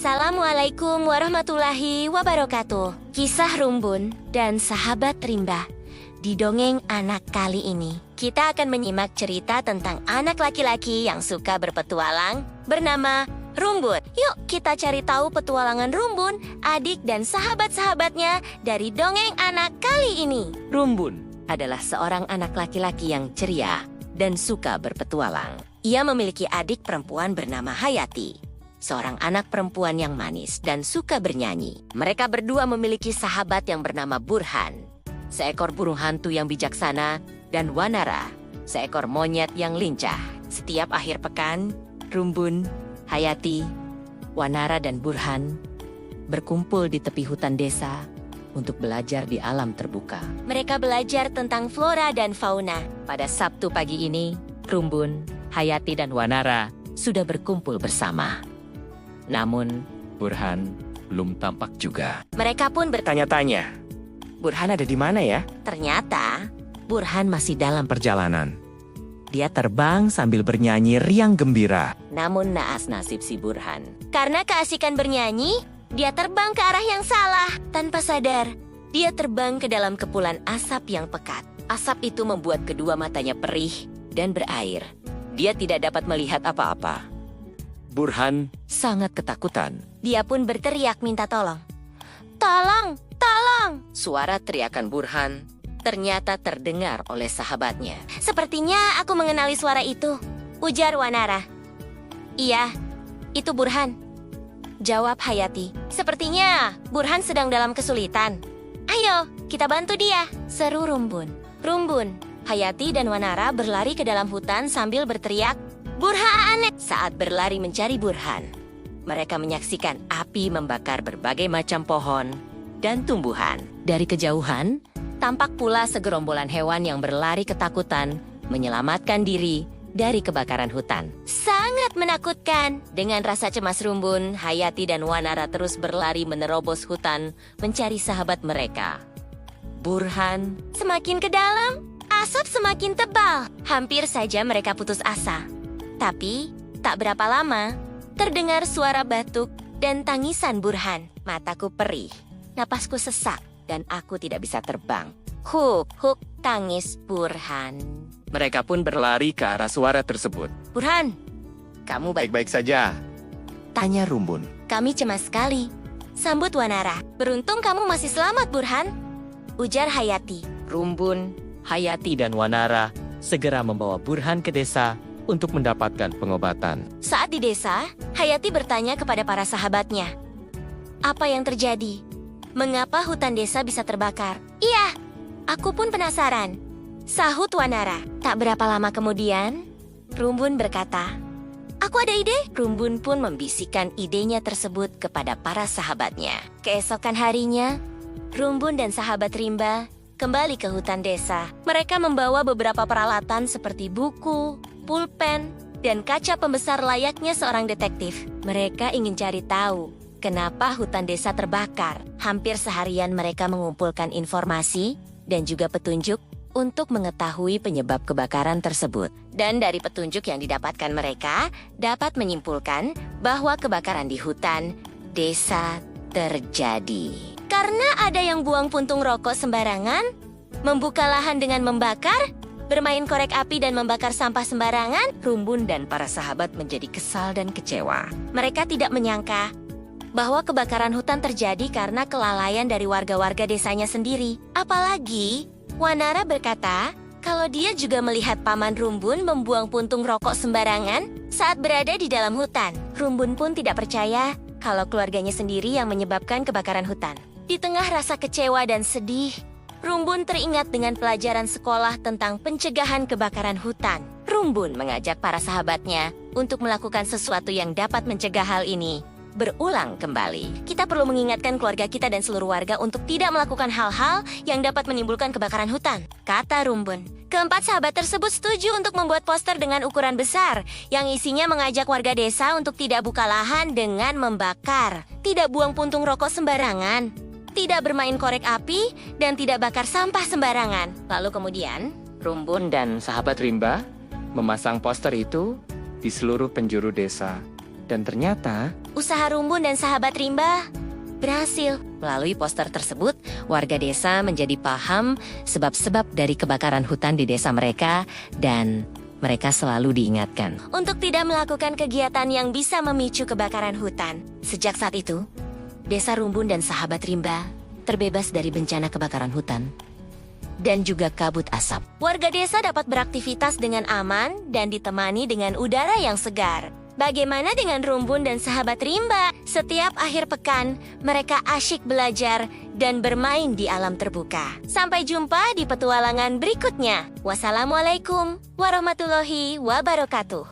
Assalamualaikum warahmatullahi wabarakatuh. Kisah Rumbun dan Sahabat Rimba. Di dongeng anak kali ini, kita akan menyimak cerita tentang anak laki-laki yang suka berpetualang bernama Rumbun. Yuk kita cari tahu petualangan Rumbun, adik dan sahabat-sahabatnya dari dongeng anak kali ini. Rumbun adalah seorang anak laki-laki yang ceria dan suka berpetualang. Ia memiliki adik perempuan bernama Hayati, seorang anak perempuan yang manis dan suka bernyanyi. Mereka berdua memiliki sahabat yang bernama Burhan, seekor burung hantu yang bijaksana, dan Wanara, seekor monyet yang lincah. Setiap akhir pekan, Rumbun, Hayati, Wanara, dan Burhan berkumpul di tepi hutan desa untuk belajar di alam terbuka. Mereka belajar tentang flora dan fauna. Pada Sabtu pagi ini, Rumbun, Hayati, dan Wanara sudah berkumpul bersama. Namun, Burhan belum tampak juga. Mereka pun Tanya-tanya, Burhan ada di mana ya? ternyata Burhan masih dalam Perjalanan. Dia terbang sambil bernyanyi riang gembira. namun naas nasib si Burhan. Karena keasikan bernyanyi, dia terbang ke arah yang salah. Tanpa sadar, dia terbang ke dalam kepulan asap yang pekat. Asap itu membuat kedua matanya perih dan berair. Dia tidak dapat melihat apa-apa. Burhan sangat ketakutan. Dia pun berteriak minta tolong. Tolong, tolong! Suara teriakan Burhan ternyata terdengar oleh sahabatnya. Sepertinya aku mengenali suara itu, ujar Wanara. Iya, itu Burhan, jawab Hayati. Sepertinya Burhan sedang dalam kesulitan. Ayo, kita bantu dia, seru Rumbun. Rumbun, Hayati dan Wanara berlari ke dalam hutan sambil berteriak, Burhan! Saat berlari mencari Burhan, mereka menyaksikan api membakar berbagai macam pohon dan tumbuhan. Dari kejauhan, tampak pula segerombolan hewan yang berlari ketakutan menyelamatkan diri dari kebakaran hutan. Sangat menakutkan. Dengan rasa cemas Rumbun, Hayati dan Wanara terus berlari menerobos hutan mencari sahabat mereka. Burhan, Semakin ke dalam, asap semakin tebal. Hampir saja mereka putus asa. Tapi, tak berapa lama, terdengar suara batuk dan tangisan Burhan. mataku perih, napasku sesak, dan aku tidak bisa terbang. Huk, huk, tangis Burhan. Mereka pun berlari ke arah suara tersebut. Burhan, Kamu baik? Baik-baik saja, tanya Rumbun. kami cemas sekali. Sambut Wanara. Beruntung kamu masih selamat, Burhan, ujar Hayati. Rumbun, Hayati, dan Wanara segera membawa Burhan ke desa untuk mendapatkan pengobatan. Saat di desa, Hayati bertanya kepada para sahabatnya, apa yang terjadi? Mengapa hutan desa bisa terbakar? Iya, aku pun penasaran, sahut Wanara. Tak berapa lama kemudian, Rumbun berkata, aku ada ide. Rumbun pun membisikkan idenya tersebut kepada para sahabatnya. Keesokan harinya, Rumbun dan sahabat Rimba kembali ke hutan desa. Mereka membawa beberapa peralatan seperti buku, pulpen, dan kaca pembesar layaknya seorang detektif. Mereka ingin cari tahu kenapa hutan desa terbakar. Hampir seharian mereka mengumpulkan informasi dan juga petunjuk untuk mengetahui penyebab kebakaran tersebut. Dan dari petunjuk yang didapatkan mereka, dapat menyimpulkan bahwa kebakaran di hutan desa terjadi karena ada yang buang puntung rokok sembarangan, membuka lahan dengan membakar, bermain korek api dan membakar sampah sembarangan. Rumbun dan para sahabat menjadi kesal dan kecewa. Mereka tidak menyangka bahwa kebakaran hutan terjadi karena kelalaian dari warga-warga desanya sendiri. Apalagi, Wanara berkata kalau dia juga melihat paman Rumbun membuang puntung rokok sembarangan saat berada di dalam hutan. Rumbun pun tidak percaya kalau keluarganya sendiri yang menyebabkan kebakaran hutan. Di tengah rasa kecewa dan sedih, Rumbun teringat dengan pelajaran sekolah tentang pencegahan kebakaran hutan. Rumbun mengajak para sahabatnya untuk melakukan sesuatu yang dapat mencegah hal ini berulang kembali. Kita perlu mengingatkan keluarga kita dan seluruh warga untuk tidak melakukan hal-hal yang dapat menimbulkan kebakaran hutan, kata Rumbun. Keempat sahabat tersebut setuju untuk membuat poster dengan ukuran besar yang isinya mengajak warga desa untuk tidak buka lahan dengan membakar, tidak buang puntung rokok sembarangan, tidak bermain korek api, dan tidak bakar sampah sembarangan. Lalu kemudian, Rumbun dan sahabat Rimba memasang poster itu di seluruh penjuru desa Dan ternyata, Usaha Rumbun dan sahabat Rimba berhasil. Melalui poster tersebut, warga desa menjadi paham sebab-sebab dari kebakaran hutan di desa mereka dan mereka selalu diingatkan. Untuk tidak melakukan kegiatan yang bisa memicu kebakaran hutan. Sejak saat itu, Desa Rumbun dan sahabat Rimba terbebas dari bencana kebakaran hutan Dan juga kabut asap. Warga desa dapat beraktivitas dengan aman dan ditemani dengan udara yang segar. Bagaimana dengan Rumbun dan sahabat Rimba? Setiap akhir pekan, mereka asyik belajar dan bermain di alam terbuka. Sampai jumpa di petualangan berikutnya. Wassalamualaikum warahmatullahi wabarakatuh.